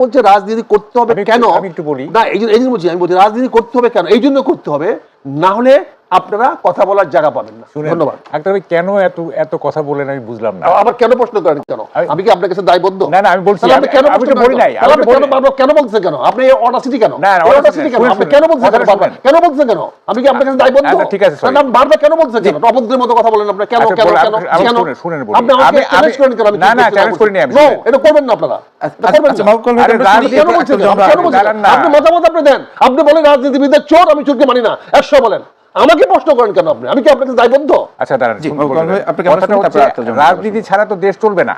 বলছে রাজনীতি করতে হবে কেন, আমি একটু বলি না এই জন্য বলছি, আমি বলছি রাজনীতি করতে হবে কেন, এই জন্য করতে হবে, না হলে আপনারা কথা বলার জায়গা পাবেন না। ধন্যবাদ। একটা কেন এত এত কথা বলেন আমি বুঝলাম না। আবার কেন প্রশ্ন করেন কেন? আমি কি আপনার কাছে দায়বদ্ধ? না না আমি বলছি আপনি কেন প্রশ্ন বলি নাই, কেন বলছেন কেন? আপনি অডাসিটি কেন? না অডাসিটি কেন? আপনি কেন বলছেন কেন? কেন বলছেন কেন? আমি কি আপনার কাছে দায়বদ্ধ? ঠিক আছে, আপনি বারবার কেন বলছেন কেন? অপদ্রের মতো কথা বলেন আপনি কেন কেন কেন কেন? শুনেন বলি, আপনি আমাকে চ্যালেঞ্জ করেন কেন? না না চ্যালেঞ্জ করিনি আমি। নো, এটা করবেন না আপনারা। কেন বলছেন কেন বলছেন? আপনি মতামত আপনি দেন, আপনি বলেন রাজনীতিবিদদের চোর, আমি চোরকে মানি না, 100 বলেন, আমাকে প্রশ্ন করেন কেন আপনি? আমি কি আপনার কাছে দায়বদ্ধ? আচ্ছা দাঁড়ান, রাজনীতি ছাড়া তো দেশ চলবে না,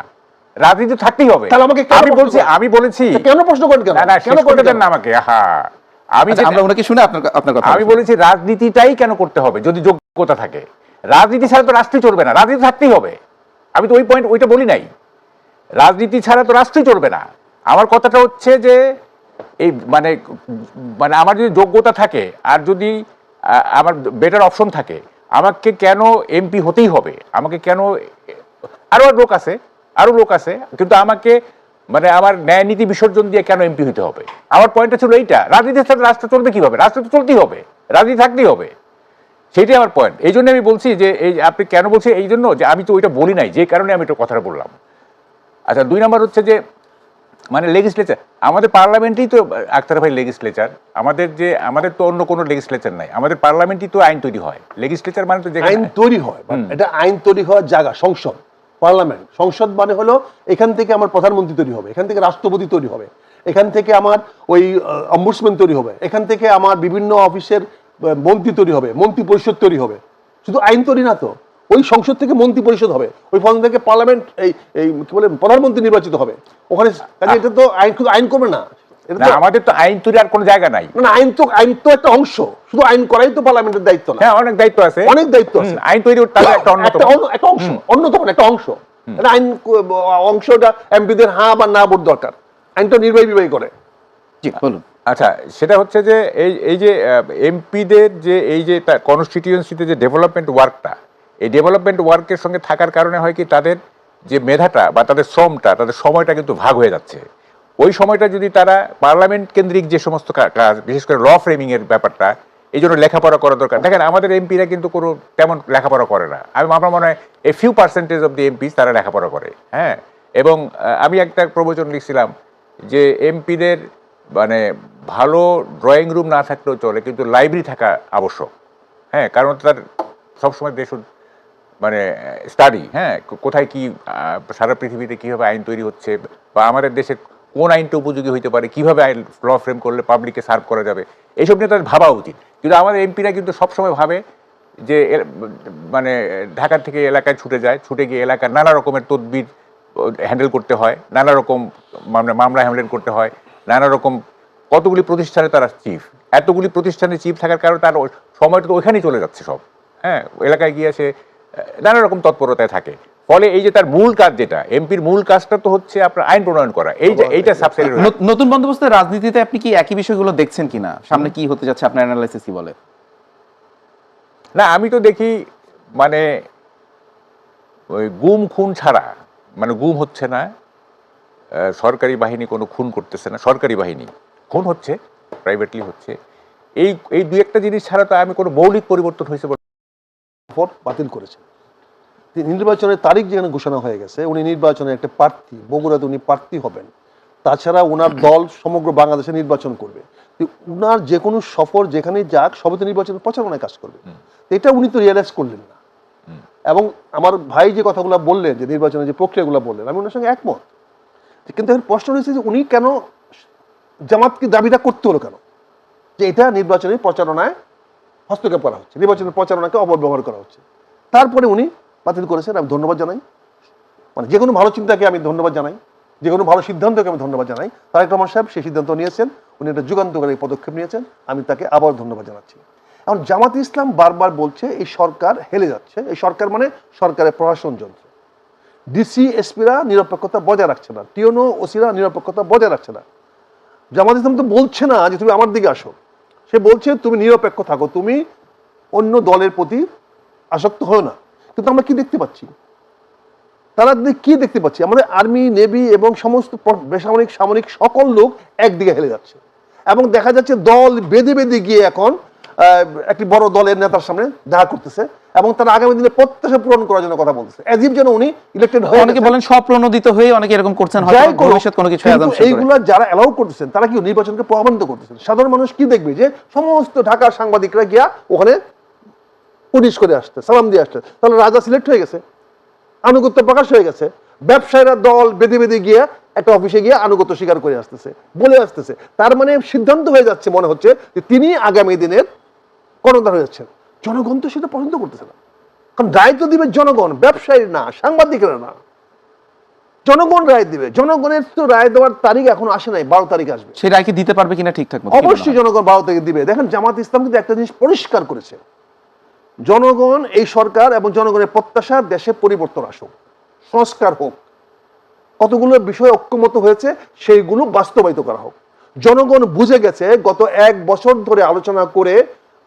রাজনীতি থাকতেই হবে। তাহলে আমাকে আমি বলেছি কেন প্রশ্ন করেন কেন? না কেন করতে দেন না আমাকে? আমরা ওনাকে শুনে আপনার কথা। আমি বলেছি রাজনীতিটাই কেন করতে হবে যদি যোগ্যতা থাকে। রাজনীতি ছাড়া তো রাষ্ট্রই চলবে না, রাজনীতি থাকতেই হবে। আমি তো ওইটা বলি নাই, রাজনীতি ছাড়া তো রাষ্ট্রই চলবে না। আমার কথাটা হচ্ছে যে এই মানে আমার যদি যোগ্যতা থাকে আর যদি আমার বেটার অপশন থাকে, আমাকে কেন এমপি হতেই হবে? আমাকে কেন, আরো লোক আছে কিন্তু আমাকে আমার ন্যায় নীতি বিসর্জন দিয়ে কেন এমপি হতে হবে? আমার পয়েন্টটা ছিল এইটা, রাজনীতির সাথে রাষ্ট্র চলবে কিভাবে? রাষ্ট্র তো চলতেই হবে, রাজনীতি থাকতেই হবে, সেটাই আমার পয়েন্ট। এই জন্য আমি বলছি যে এই আপনি কেন বলছেন, এই জন্য যে আমি তো ওইটা বলি নাই, যে কারণে আমি এটা কথাটা বললাম। আচ্ছা, 2 নম্বর হচ্ছে যে লেজিসলেচার, আমাদের পার্লামেন্টই তো আক্তার ভাই লেজিসলেচার। আমাদের তো অন্য কোনো লেজিসলেচার নাই, আমাদের পার্লামেন্টই তো আইন তৈরি হয়। লেজিসলেচার মানে তো আইন তৈরি হয়, এটা আইন তৈরি হওয়ার জায়গা সংসদ, পার্লামেন্ট। সংসদ মানে হলো এখান থেকে আমার প্রধানমন্ত্রী তৈরি হবে, এখান থেকে রাষ্ট্রপতি তৈরি হবে, এখান থেকে আমার ওই অম্বুডসম্যান তৈরি হবে, এখান থেকে আমার বিভিন্ন অফিসের মন্ত্রী তৈরি হবে, মন্ত্রী পরিষদ তৈরি হবে। শুধু আইন তৈরি না তো, ওই সংসদ থেকে মন্ত্রী পরিষদ হবে, ওই ফল থেকে পার্লামেন্ট এই কি বলে প্রধানমন্ত্রী নির্বাচিত হবে ওখানে। এটা তো আইন শুধু আইন করবে না, আমাদের তো আইন তৈরি আর কোনো জায়গা নাই। না, আইন তো একটা অংশ, শুধু আইন করাই তো পার্লামেন্টের দায়িত্ব না। হ্যাঁ, অনেক দায়িত্ব আছে, অনেক দায়িত্ব আছে। আইন তৈরি একটা অংশ, অন্যতম একটা অংশ। আইন অংশটা এমপিদের হ্যাঁ বা না ভোট দরকার, আইনটা নির্বাহী করে। জি বলুন। আচ্ছা, সেটা হচ্ছে যে এই যে এমপিদের যে এই যে কনস্টিটিউয়েন্সিতে যে ডেভেলপমেন্ট ওয়ার্কটা, এই ডেভেলপমেন্ট ওয়ার্কের সঙ্গে থাকার কারণে হয় কি, তাদের যে মেধাটা বা তাদের শ্রমটা, তাদের সময়টা কিন্তু ভাগ হয়ে যাচ্ছে। ওই সময়টা যদি তারা পার্লামেন্ট কেন্দ্রিক যে সমস্ত কাজ, বিশেষ করে ল ফ্রেমিং এর ব্যাপারটা, এই জন্য লেখাপড়া করা দরকার। দেখেন, আমাদের এমপিরা কিন্তু কোনো তেমন লেখাপড়া করে না। আমার মনে হয় এই few percentage of the MPs তারা লেখাপড়া করে। হ্যাঁ, এবং আমি একটা প্রবচন লিখছিলাম যে এমপিদের ভালো ড্রয়িং রুম না থাকলেও চলে, কিন্তু লাইব্রেরি থাকা আবশ্যক। হ্যাঁ, কারণ তার সবসময় দেশ স্টাডি, হ্যাঁ, কোথায় কি সারা পৃথিবীতে কীভাবে আইন তৈরি হচ্ছে, বা আমাদের দেশে কোন আইনটা উপযোগী হইতে পারে, কীভাবে আইন ল ফ্রেম করলে পাবলিককে সার্ভ করা যাবে, এইসব নিয়ে তাদের ভাবা উচিত। কিন্তু আমাদের এমপিরা কিন্তু সবসময় ভাবে যে ঢাকা থেকে এলাকায় ছুটে গিয়ে এলাকার নানা রকমের তদবির হ্যান্ডেল করতে হয়, নানা রকম মামলা হ্যান্ডেল করতে হয়, নানা রকম কতগুলি প্রতিষ্ঠানে তারা চিফ, এতগুলি প্রতিষ্ঠানে চিফ থাকার কারণে তার সময়টা তো ওইখানেই চলে যাচ্ছে সব। হ্যাঁ, এলাকায় গিয়ে সে নানা রকম তৎপরতায় থাকে। ফলে এই যে তার মূল কাজ, যেটা এমপির মূল কাজটা তো হচ্ছে আপনার আইন প্রণয়ন করা। এইটা সাবসিডি। নতুন বন্দোবস্তের রাজনীতিতে আপনি কি একই বিষয়গুলো দেখছেন কিনা? সামনে কি হতে যাচ্ছে আপনার অ্যানালাইসিস কি বলে? না, আমি তো দেখি ওই গুম খুন ছাড়া, গুম হচ্ছে না, সরকারি বাহিনী কোনো খুন করতেছে না, সরকারি বাহিনী খুন হচ্ছে, প্রাইভেটলি হচ্ছে, এই দুই একটা জিনিস ছাড়া তো আমি কোনো মৌলিক পরিবর্তন হয়েছে বাতিল করেছে। নির্বাচনের তারিখ যেখানে ঘোষণা হয়ে গেছে, উনি নির্বাচনের একটা প্রার্থী, বগুড়াতে উনি প্রার্থী হবেন। তাছাড়া ওনার দল সমগ্র বাংলাদেশে নির্বাচন করবে। উনার যে কোনো সফর যেখানে যাক, সবতে নির্বাচনের প্রচারণায় কাজ করবে। এটা উনি তো রিয়েলাইজ করলেন না। এবং আমার ভাই যে কথাগুলো বললেন, যে নির্বাচনের যে প্রক্রিয়াগুলো বললেন, আমি ওনার সঙ্গে একমত। কিন্তু এর প্রশ্ন রয়েছে যে উনি কেন জামাতকে দাবিটা করতে হলো কেন, যে এটা নির্বাচনের প্রচারণায় হস্তক্ষেপ করা হচ্ছে, নির্বাচনের প্রচারণাকে অপব্যবহার করা হচ্ছে। তারপরে উনি বাতিল করেছেন, আমি ধন্যবাদ জানাই। যে কোনো ভালো চিন্তাকে আমি ধন্যবাদ জানাই, যে কোনো ভালো সিদ্ধান্তকে আমি ধন্যবাদ জানাই। তারেক রহমান সাহেব সেই সিদ্ধান্ত নিয়েছেন, উনি একটা যুগান্তকারী পদক্ষেপ নিয়েছেন, আমি তাকে আবার ধন্যবাদ জানাচ্ছি। এখন জামাত ইসলাম বারবার বলছে এই সরকার হেলে যাচ্ছে, এই সরকার সরকারের প্রশাসন যন্ত্র। ডিসি এসপিরা নিরপেক্ষতা বজায় রাখছে না, টিওনো ওসিরা নিরপেক্ষতা বজায় রাখছে না। জামাত ইসলাম তো বলছে না যে তুমি আমার দিকে আসো, সে বলছে তুমি নিরপেক্ষ থাকো, তুমি অন্য দলের প্রতি আসক্ত হও না। কিন্তু আমরা কি দেখতে পাচ্ছি, তারা কি দেখতে পাচ্ছি, আমাদের আর্মি, নেভি এবং সমস্ত বেসামরিক সামরিক সকল লোক একদিকে হেলে যাচ্ছে, এবং দেখা যাচ্ছে দল বেঁধে বেঁধে গিয়ে এখন একটি বড় দলের নেতার সামনে দেখা করতেছে, এবং তারা আগামী দিনে প্রত্যাশা পূরণ করার জন্য কথা বলতেছে, এজিব যেন উনি ইলেক্টেড হয়ে। অনেকে বলেন স্বপ্রণোদিত হয়ে অনেকে এরকম করছেন, হয়তো ভবিষ্যৎ কোনো কিছু কিন্তু এইগুলা যারা এলাও করতেছেন তারা কি নির্বাচনকে প্রভাবিত করতেছেন? সাধারণ মানুষ কি দেখবে যে সমস্ত ঢাকার সাংবাদিকরা গিয়া ওখানে পুলিশ করে আসছে, সালাম দিয়ে আসছে, তাহলে রাজা সিলেক্ট হয়ে গেছে, আনুগত্য প্রকাশ হয়ে গেছে। ব্যবসায়ীরা দল বেঁধে বেঁধে গিয়ে একটা অফিসে গিয়ে আনুগত্য স্বীকার করে আসতেছে, বলে আসতেছে, তার মানে সিদ্ধান্ত হয়ে যাচ্ছে মনে হচ্ছে যে তিনি আগামী দিনের কর্ণধার হয়ে যাচ্ছেন। জনগণ তো সেটা পছন্দ করতেছে না, কারণ রায় তো দিবে জনগণ, ব্যবসায়ী না, সাংবাদিকরা না, জনগণ রায় দিবে। জনগণের তো রায় দেওয়ার তারিখ এখন আসে নাই, 12 তারিখ আসবে। সেই রায় কি দিতে পারবে কিনা ঠিকঠাক মতো? অবশ্যই জনগণ 12 তারিখ দিবে। দেখেন জামাত ইসলাম কিন্তু একটা জিনিস পরিষ্কার করেছে, জনগণ, এই সরকার এবং জনগণের প্রত্যাশা দেশে পরিবর্তন আসুক, সংস্কার হোক, কতগুলো বিষয় ঐক্যমত হয়েছে সেইগুলো বাস্তবায়িত করা হোক। জনগণ বুঝে গেছে গত 1 বছর ধরে আলোচনা করে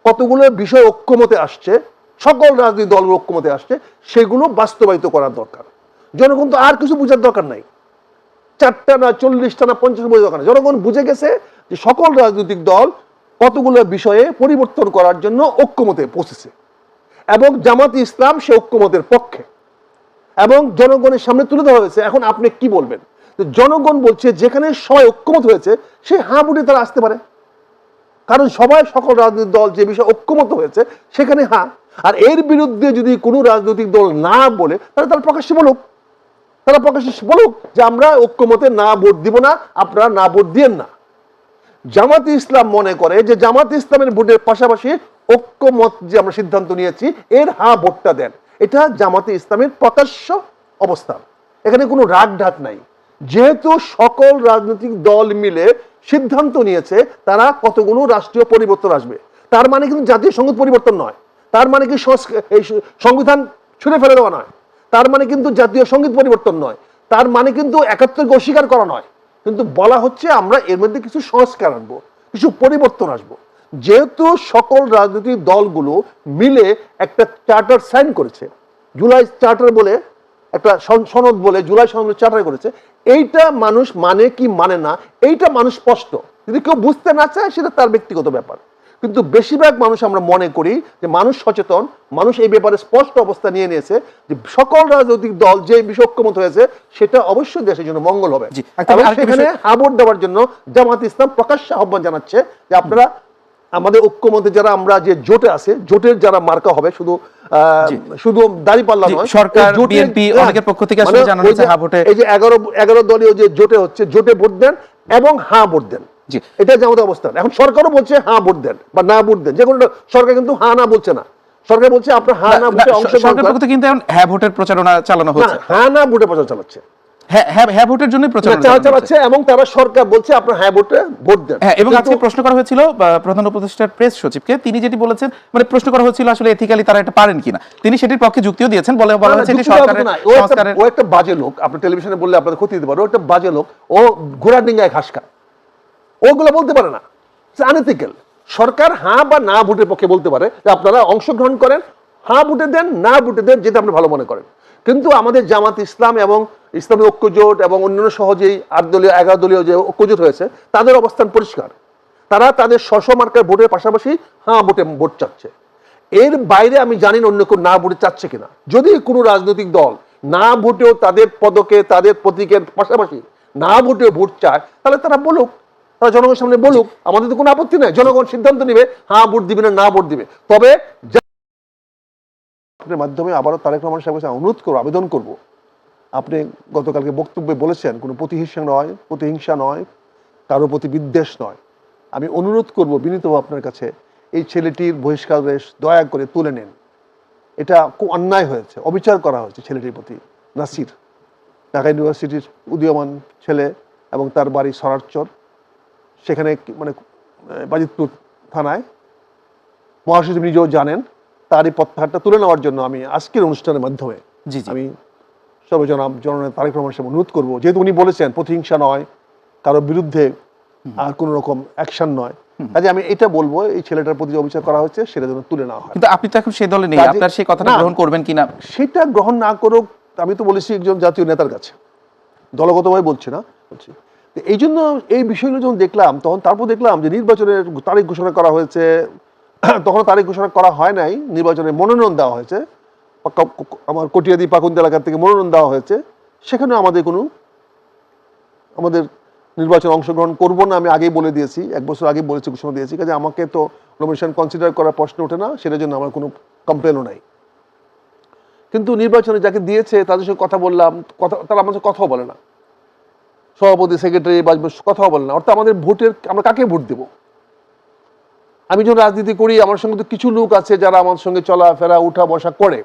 কতগুলো বিষয় ঐক্যমতে আসছে, সকল রাজনৈতিক দল ঐক্যমতে আসছে, সেগুলো বাস্তবায়িত করার দরকার। জনগণ তো আর কিছু বোঝার দরকার নাই, 4টা না 40টা না 50 বোঝার দরকার নাই। জনগণ বুঝে গেছে যে সকল রাজনৈতিক দল কতগুলো বিষয়ে পরিবর্তন করার জন্য ঐক্যমতে পৌঁছেছে, এবং জামাত ইসলাম সে ঐক্যমতের পক্ষে, এবং জনগণের সামনে তুলে ধরা হয়েছে। এখন আপনি কি বলবেন? জনগণ বলছে যেখানে সবাই ঐক্যমত হয়েছে সে হাঁ বুটে তারা আসতে পারে, কারণ সবাই, সকল রাজনৈতিক দল যে বিষয়ে ঐক্যমত হয়েছে সেখানে হাঁ। আর এর বিরুদ্ধে যদি কোনো রাজনৈতিক দল না বলে তাহলে তারা প্রকাশ্যে বলুক, তারা প্রকাশ্যে বলুক যে আমরা ঐক্যমতে না ভোট দিব না, আপনারা না ভোট দিয়েন না। জামাত ইসলাম মনে করে যে জামাত ইসলামের ভোটের পাশাপাশি ঐক্যমত যে আমরা সিদ্ধান্ত নিয়েছি এর হ্যাঁ ভোটটা দেন, এটা জামাতে ইসলামের প্রকাশ্য অবস্থান, এখানে কোনো রাগ ঢাক নাই। যেহেতু সকল রাজনৈতিক দল মিলে সিদ্ধান্ত নিয়েছে তারা কতগুলো রাষ্ট্রীয় পরিবর্তন আসবে, তার মানে কিন্তু জাতীয় সংগীত পরিবর্তন নয়, তার মানে কি সংবিধান ছুঁড়ে ফেলে দেওয়া নয়, তার মানে কিন্তু জাতীয় সংগীত পরিবর্তন নয়, তার মানে কিন্তু 71কে অস্বীকার করা নয়, কিন্তু বলা হচ্ছে আমরা এর মধ্যে কিছু সংস্কার আনবো, কিছু পরিবর্তন আসবো। যেহেতু সকল রাজনৈতিক দলগুলো মিলে একটা চার্টার সাইন করেছে, জুলাই চার্টার বলে একটা সনদ বলে, জুলাই সনদ চার্টার করেছে, এইটা মানুষ মানে কি মানে না এইটা মানুষ স্পষ্ট। যদি কেউ বুঝতে না চায় সেটা তার ব্যক্তিগত ব্যাপার, কিন্তু বেশিরভাগ মানুষ আমরা মনে করি যে মানুষ সচেতন, মানুষ এই ব্যাপারে স্পষ্ট অবস্থা নিয়ে নিয়েছে যে সকল রাজনৈতিক দল যে বিষয় ঐক্যমত হয়েছে সেটা অবশ্যই দেশের জন্য মঙ্গল হবে। সেখানে হাবর দেওয়ার জন্য জামাত ইসলাম প্রকাশ্য আহ্বান জানাচ্ছে যে আপনারা আমাদের ঐক্যমতে যারা আমরা যে জোটে আছে, জোটের যারা মার্কা হবে, শুধু শুধু দাঁড়িপাল্লা নয়, সরকার, বিএনপি অনেকের পক্ষ থেকে আসলে জানানো হয়েছে হ্যাঁ ভোটে, এই যে 11 দলীয় যে জোটে হচ্ছে, জোটে ভোট দেন এবং হ্যাঁ ভোট দেন, এটা জামাতের অবস্থান। এখন সরকারও বলছে হ্যাঁ ভোট দেন বা না ভোট দেন, যে কোনো সরকার কিন্তু হ্যাঁ না বলছে না, সরকার বলছে আপনার হ্যাঁ না ভোটে অংশগ্রহণ করেন। সরকার কিন্তু এখন হ্যাঁ ভোটের প্রচারণা চালানো হচ্ছে, হ্যাঁ না ভোটে প্রচার চালাচ্ছে, হ্যাঁ ভোটের জন্য প্রচারণা চালাচ্ছে, এবং তারা সরকার বলছে আপনার হ্যাঁ ভোটে ভোট দেন। এবং আজকে প্রশ্ন করা হয়েছিল প্রধান উপদেষ্টার প্রেস সচিবকে, তিনি যেটি বলেছেন, মানে প্রশ্ন করা হয়েছিল আসলে এথিক্যালি তারা এটা পারেন কিনা, তিনি সেটির পক্ষে যুক্তিও দিয়েছেন, বলা হয়েছে এটি সরকারের সংস্কারের। ও একটা বাজে লোক, আপনি টেলিভিশনে বললে আপনাদের ক্ষতি দিতে পারে, ও একটা বাজে লোক, ও ঘোড়া ডিঙ্গায় ঘাস খায়, ওগুলো বলতে পারে না, আনএথিক্যাল। সরকার হ্যাঁ বা না ভোটের পক্ষে বলতে পারে যে আপনারা অংশগ্রহণ করেন, হ্যাঁ ভোটে দেন, না ভোটে দেন, যেটা আপনি ভালো মনে করেন। কিন্তু আমাদের জামাত ইসলাম এবং ইসলামী ঐক্যজোট এবং অন্যান্য সহজেই 8 দলীয় 11 দলীয় যে ঐক্যজোট হয়েছে তাদের অবস্থান পরিষ্কার, তারা তাদের স্ব মার্কার ভোটের পাশাপাশি হ্যাঁ ভোটে ভোট চাচ্ছে। এর বাইরে আমি জানি না অন্য কেউ না ভোটে চাচ্ছে কিনা। যদি কোনো রাজনৈতিক দল না ভোটেও তাদের পদকে, তাদের প্রতীকের পাশাপাশি না ভোটেও ভোট চায়, তাহলে তারা বলুক, তারা জনগণের সামনে বলুক, আমাদের তো কোনো আপত্তি নাই, জনগণ সিদ্ধান্ত নিবে হ্যাঁ ভোট দিবে না ভোট দিবে। তবে আপনার মাধ্যমে আবারও তারেক রহমান সাহেবের কাছে অনুরোধ করবো, আবেদন করব, আপনি গতকালকে বক্তব্যে বলেছেন কোনো প্রতিহিংসা নয়, কারো প্রতি বিদ্বেষ নয়। আমি অনুরোধ করব বিনীতভাবে আপনার কাছে, এই ছেলেটির বহিষ্কারের দয়া করে তুলে নেন। এটা খুব অন্যায় হয়েছে, অবিচার করা হয়েছে ছেলেটির প্রতি। নাসির ঢাকা ইউনিভার্সিটির উদীয়মান ছেলে এবং তার বাড়ি সরারচর, সেখানে মানে বাজিতপুর থানায়, মহাসচিব নিজেও জানেন। তার এই প্রত্যাহারটা তুলে নেওয়ার জন্য আমি আজকের অনুষ্ঠানের মাধ্যমে আমি জননেতা তারেক রহমান সাহেব অনুরোধ করবো, যেহেতু উনি বলেছেন প্রতিহিংসা নয়, কারোর বিরুদ্ধে আর কোন রকম অ্যাকশন নয়, কাজে আমি এটা বলবো এই ছেলেটার প্রতি অবিচার করা হচ্ছে সেটা যেন তুলে নেওয়া হয়। কিন্তু আপনি তো এখন সেই দলে নেই, আপনার সেই কথাটা গ্রহণ করবেন কিনা? সেটা গ্রহণ না করুক, আমি তো বলেছি একজন জাতীয় নেতার কাছে, দলগতভাবে বলছি না, বলছি তো এই জন্য এই বিষয়গুলো যখন দেখলাম তখন তারপর দেখলাম যে নির্বাচনের তারিখ ঘোষণা করা হয়েছে, তখন তারিখ ঘোষণা করা হয় নাই, নির্বাচনের মনোনয়ন দেওয়া হয়েছে, আমার কটিয়াদি পাকুন্দ এলাকার থেকে মনোনয়ন দেওয়া হয়েছে, সেখানে আমাদের নির্বাচনে অংশগ্রহণ করবো না আমি আগেই বলে দিয়েছি, 1 বছর আগে বলেছি, ঘোষণা দিয়েছি, কাজে আমাকে তো নমিনেশন কনসিডার করার প্রশ্ন ওঠে না, সেটার জন্য আমার কোনো কমপ্লেনও নাই। কিন্তু নির্বাচনে যাকে দিয়েছে তাদের সঙ্গে কথা বললাম, তারা আমার সাথে কথাও বলে না, সভাপতি সেক্রেটারি বা কথাও বলে না, অর্থাৎ আমাদের ভোটের আমরা কাকে ভোট দেব? আমি যখন রাজনীতি করি আমার সঙ্গে তো কিছু লোক আছে যারা আমার সঙ্গে চলাফেরা উঠা বসা করে,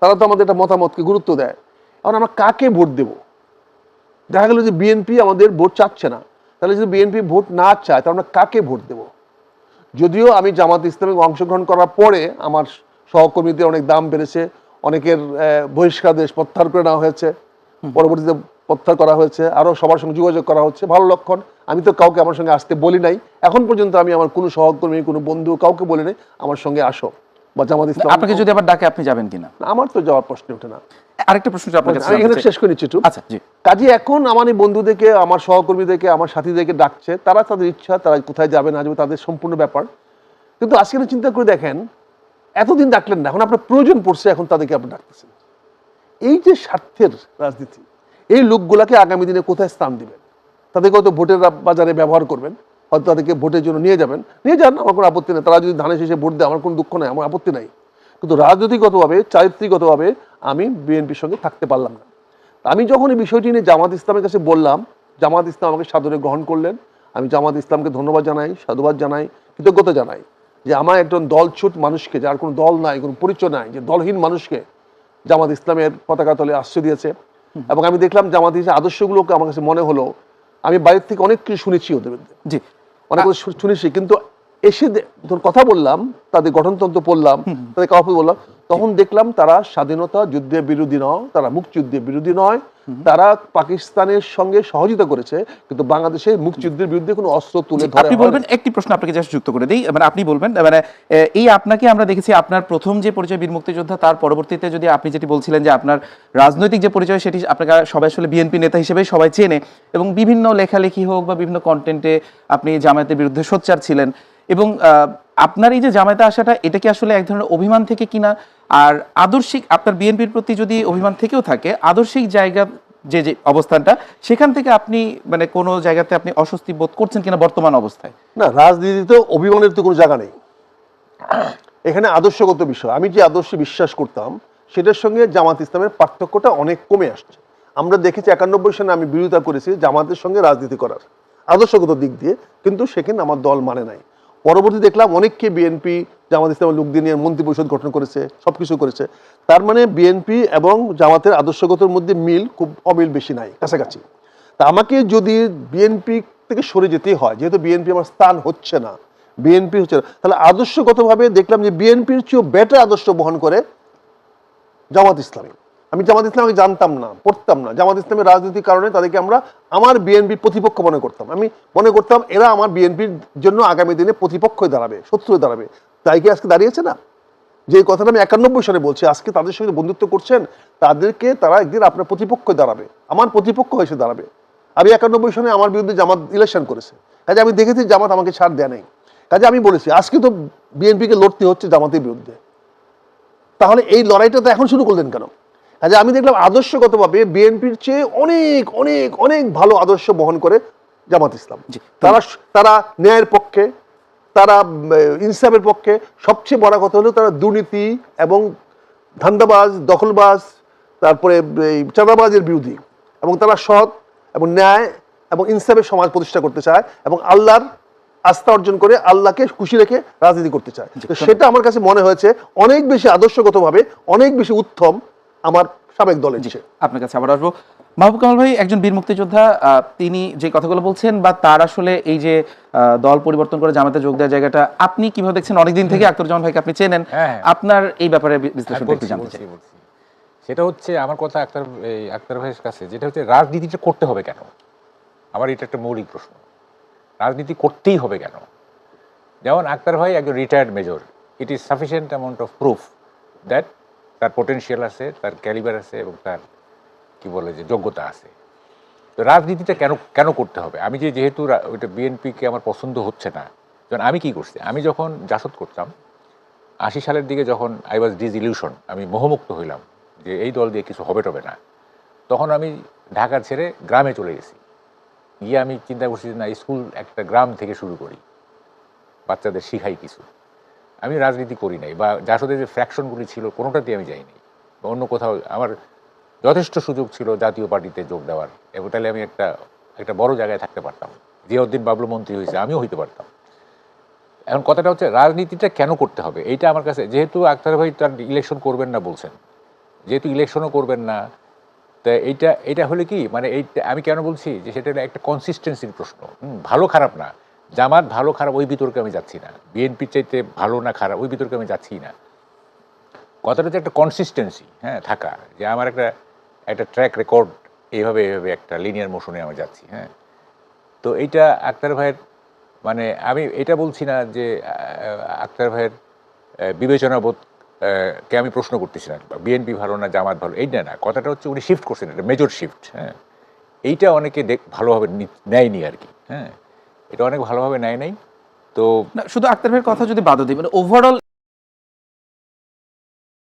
তারা তো আমাদের একটা মতামতকে গুরুত্ব দেয়, এখন আমরা কাকে ভোট দেব? দেখা গেল যে বিএনপি আমাদের ভোট চাচ্ছে না, তাহলে যদি বিএনপি ভোট না চায় তাহলে আমরা কাকে ভোট দেব? যদিও আমি জামাত ইসলামে অংশগ্রহণ করার পরে আমার সহকর্মীদের অনেক দাম বেড়েছে, অনেকের বহিষ্কারদেশ প্রত্যাহার করে নেওয়া হয়েছে, পরবর্তীতে প্রত্যাহার করা হয়েছে, আরও সবার সঙ্গে যোগাযোগ করা হচ্ছে, ভালো লক্ষণ। আমি তো কাউকে আমার সঙ্গে আসতে বলি নাই, এখন পর্যন্ত আমি আমার কোনো সহকর্মী কোনো বন্ধু কাউকে বলি নাই আমার সঙ্গে আসো বা জামাত ইসলাম। আপনাকে যদি আবার ডাকে আপনি যাবেন কিনা? আমার তো যাওয়ার প্রশ্ন ওঠে না। আরেকটা প্রশ্ন আপনার কাছে আমি এখানে শেষ করে নিচ্ছি একটু। আচ্ছা জি। কাজে এখন আমার এই বন্ধুদেরকে, আমার সহকর্মীদেরকে, আমার সাথীদেরকে ডাকছে, তারা তাদের ইচ্ছা, তারা কোথায় যাবে না যাবে তাদের সম্পূর্ণ ব্যাপার। কিন্তু আজকে চিন্তা করে দেখেন, এতদিন ডাকলেন না, এখন আপনার প্রয়োজন পড়ছে, এখন তাদেরকে আপনি ডাকতেছেন। এই যে স্বার্থের রাজনীতি, এই লোকগুলাকে আগামী দিনে কোথায় স্থান দিবেন? তাদেরকে হয়তো ভোটের বাজারে ব্যবহার করবেন, হয়তো তাদেরকে ভোটের জন্য নিয়ে যাবেন, নিয়ে যান, আমার কোনো আপত্তি নেই। তারা যদি ধানের শেষে ভোট দেয় আমার কোনো দুঃখ নাই, আমার আপত্তি নাই। কিন্তু রাজনৈতিকগতভাবে, চারিত্রিকগতভাবে আমি বিএনপির সঙ্গে থাকতে পারলাম না। আমি যখন এই বিষয়টি নিয়ে জামাত ইসলামের কাছে বললাম, জামাত ইসলাম আমাকে সাদরে গ্রহণ করলেন। আমি জামাত ইসলামকে ধন্যবাদ জানাই, সাধুবাদ জানাই, কৃতজ্ঞতা জানাই যে আমার একজন দলছুট মানুষকে, যার কোনো দল নাই, কোনো পরিচয় নাই, যে দলহীন মানুষকে জামাত ইসলামের পতাকা তলে আশ্রয় দিয়েছে। এবং আমি দেখলাম জামাত ইসলামের আদর্শগুলোকে আমার কাছে মনে হলো, আমি বাইরে থেকে অনেক কিছু শুনেছি ওদের মধ্যে, জি অনেক কিছু শুনেছি, কিন্তু এসে ধর কথা বললাম, তাদের গঠনতন্ত্র পড়লাম, তাদের কাউকে বললাম, তখন দেখলাম তারা স্বাধীনতা যুদ্ধের বিরোধী নয়, তারা মুক্তিযুদ্ধের বিরোধী নয়, তারা পাকিস্তানের সঙ্গে সহযোগিতা করেছে, কিন্তু বাংলাদেশের মুক্তিযুদ্ধের বিরুদ্ধে কোনো অস্ত্র তুলে ধরে। আপনি বলবেন, একটি প্রশ্ন আপনাকে জাস্ট যুক্ত করে দিই, মানে আপনি বলবেন, মানে এই আপনাকে আমরা দেখেছি আপনার প্রথম যে পরিচয় বীর মুক্তিযোদ্ধা, তার পরবর্তীতে যদি আপনি যেটি বলছিলেন যে আপনার রাজনৈতিক যে পরিচয় সেটি আপনাকে সবাই আসলে বিএনপি নেতা হিসেবে সবাই চেনে, এবং বিভিন্ন লেখালেখি হোক বা বিভিন্ন কন্টেন্টে আপনি জামায়াতের বিরুদ্ধে সোচ্চার ছিলেন, এবং আপনার এই যে জামায়াতে আসাটা, এটা কি আসলে এক ধরনের অভিমান থেকে কিনা? আর আদর্শিক, আপনার বিএনপির প্রতি যদি অভিমান থেকেও থাকে, আদর্শিক জায়গা যে যে অবস্থানটা, সেখান থেকে আপনি মানে কোনো জায়গাতে আপনি অস্বস্তি বোধ করছেন কিনা বর্তমান অবস্থায়? না, রাজনীতিতে অভিমানের তো কোনো জায়গা নেই, এখানে আদর্শগত বিষয়। আমি যে আদর্শে বিশ্বাস করতাম সেটার সঙ্গে জামাত ইসলামের পার্থক্যটা অনেক কমে আসছে। আমরা দেখেছি 91 সালে আমি বিরোধিতা করেছি জামাতের সঙ্গে রাজনীতি করার আদর্শগত দিক দিয়ে, কিন্তু সেখানে আমার দল মানে নাই। পরবর্তী দেখলাম অনেককে বিএনপি জামাত ইসলামের লোক দিয়ে নিয়ে মন্ত্রী পরিষদ গঠন করেছে, সবকিছু করেছে। তার মানে বিএনপি এবং জামাতের আদর্শগতর মধ্যে মিল খুব অমিল বেশি নাই, কাছাকাছি। তা আমাকে যদি বিএনপি থেকে সরে যেতে হয়, যেহেতু বিএনপি আমার স্থান হচ্ছে না, বিএনপি হচ্ছে না, তাহলে আদর্শগতভাবে দেখলাম যে বিএনপির চেয়েও বেটার আদর্শ বহন করে জামাত ইসলামী। আমি জামাত ইসলামকে জানতাম না, পড়তাম না, জামাত ইসলামের রাজনীতির কারণে তাদেরকে আমরা আমার বিএনপির প্রতিপক্ষ মনে করতাম। আমি মনে করতাম এরা আমার বিএনপির জন্য আগামী দিনে প্রতিপক্ষ হয়ে দাঁড়াবে, শত্রু হয়ে দাঁড়াবে। তাই কি আজকে দাঁড়িয়েছে না? যে কথাটা আমি 91 সালে বলছি, আজকে তাদের সঙ্গে বন্ধুত্ব করছেন, তাদেরকে তারা একদিন আপনার প্রতিপক্ষ দাঁড়াবে, আমার প্রতিপক্ষ এসে দাঁড়াবে। আমি 91 সালে আমার বিরুদ্ধে জামাত ইলেকশন করেছে, কাজে আমি দেখেছি জামাত আমাকে ছাড় দেয় নাই। কাজে আমি বলেছি আজকে তো বিএনপিকে লড়তে হচ্ছে জামাতের বিরুদ্ধে, তাহলে এই লড়াইটা তো এখন শুরু করলেন কেন? কাজে আমি দেখলাম আদর্শগতভাবে বিএনপির চেয়ে অনেক অনেক অনেক ভালো আদর্শ বহন করে জামাত ইসলাম। তারা ন্যায়ের পক্ষে, তারা ইনসাফের পক্ষে, সবচেয়ে বড় কথা হলো তারা দুর্নীতি এবং ধান্দাবাজ, দখলবাজ, তারপরে এই চাঁদাবাজের বিরোধী, এবং তারা সৎ এবং ন্যায় এবং ইনসাফের সমাজ প্রতিষ্ঠা করতে চায় এবং আল্লাহর আস্থা অর্জন করে আল্লাহকে খুশি রেখে রাজনীতি করতে চায়। তো সেটা আমার কাছে মনে হয়েছে অনেক বেশি আদর্শগতভাবে অনেক বেশি উত্তম আমার সাবেক দলের চেয়ে। আপনার কাছে আবার আসবো। মাহবুব কামাল ভাই একজন বীর মুক্তিযোদ্ধা, তিনি যে কথাগুলো বলছেন বা তার আসলে এই যে দল পরিবর্তন করে জামাতে যোগ দেওয়ার জায়গাটা আপনি কিভাবে দেখছেন? অনেকদিন থেকে আখতারুজ্জামান ভাইকে আপনি চেনেন, আপনার এই ব্যাপারে বিশ্লেষণটা একটু জানতে চাই। সেটা হচ্ছে আমার কথা আখতার ভাইয়ের কাছে, যেটা হচ্ছে রাজনীতিটা করতে হবে কেন? আমার এটা একটা মৌলিক প্রশ্ন, রাজনীতি করতেই হবে কেন? যেমন আখতার ভাই একজন retired major, it is sufficient amount of proof that তার পোটেনশিয়াল আছে, তার ক্যালিবার আছে এবং তার কি বলে যে যোগ্যতা আছে। তো রাজনীতিটা কেন কেন করতে হবে? আমি যেহেতু ওইটা বিএনপিকে আমার পছন্দ হচ্ছে না, যেমন আমি কি করছি, আমি যখন জাসদ করতাম 80 সালের দিকে, যখন আই ওয়াজ ডিসইলিউশন, আমি মোহমুক্ত হইলাম যে এই দল দিয়ে কিছু হবে টবে না, তখন আমি ঢাকা ছেড়ে গ্রামে চলে গেছি। গিয়ে আমি চিন্তা করছি যে না, স্কুল একটা গ্রাম থেকে শুরু করি, বাচ্চাদের শিখাই কিছু। আমি রাজনীতি করি নাই, বা জাসদের যে ফ্র্যাকশনগুলি ছিল কোনোটাতেই আমি যাইনি, বা অন্য কোথাও। আমার যথেষ্ট সুযোগ ছিল জাতীয় পার্টিতে যোগ দেওয়ার, এবং তাহলে আমি একটা বড় জায়গায় থাকতে পারতাম। জিয়াউদ্দিন বাবলু মন্ত্রী হয়েছে, আমিও হইতে পারতাম। এখন কথাটা হচ্ছে রাজনীতিটা কেন করতে হবে, এইটা আমার কাছে, যেহেতু আখতার ভাই তার ইলেকশন করবেন না বলছেন, যেহেতু ইলেকশনও করবেন না, তা এইটা হলে কি মানে, এইটা আমি কেন বলছি যে সেটা একটা কনসিস্টেন্সির প্রশ্ন। ভালো খারাপ না, জামাত ভালো খারাপ ওই বিতর্কে আমি যাচ্ছি না, বিএনপির চাইতে ভালো না খারাপ ওই বিতর্কে আমি যাচ্ছি না। কথাটা হচ্ছে একটা কনসিস্টেন্সি, হ্যাঁ, থাকা, যে আমার একটা ট্র্যাক রেকর্ড, এইভাবে একটা লিনিয়ার মোশনে আমি যাচ্ছি। হ্যাঁ, তো এইটা আখতার ভাইয়ের, মানে আমি এটা বলছি না যে আখতার ভাইয়ের বিবেচনাবোধ কে আমি প্রশ্ন করতেছি না, বিএনপি ভালো না জামাত ভালো, এইটা না। কথাটা হচ্ছে উনি শিফট করছেন, একটা মেজর শিফট। হ্যাঁ, এইটা অনেকে ভালোভাবে নেয়নি আর কি। হ্যাঁ, এটা অনেক ভালোভাবে নেয় নাই। তো না, শুধু আক্তার ভাইয়ের কথা যদি বাদ দিই, মানে ওভারঅল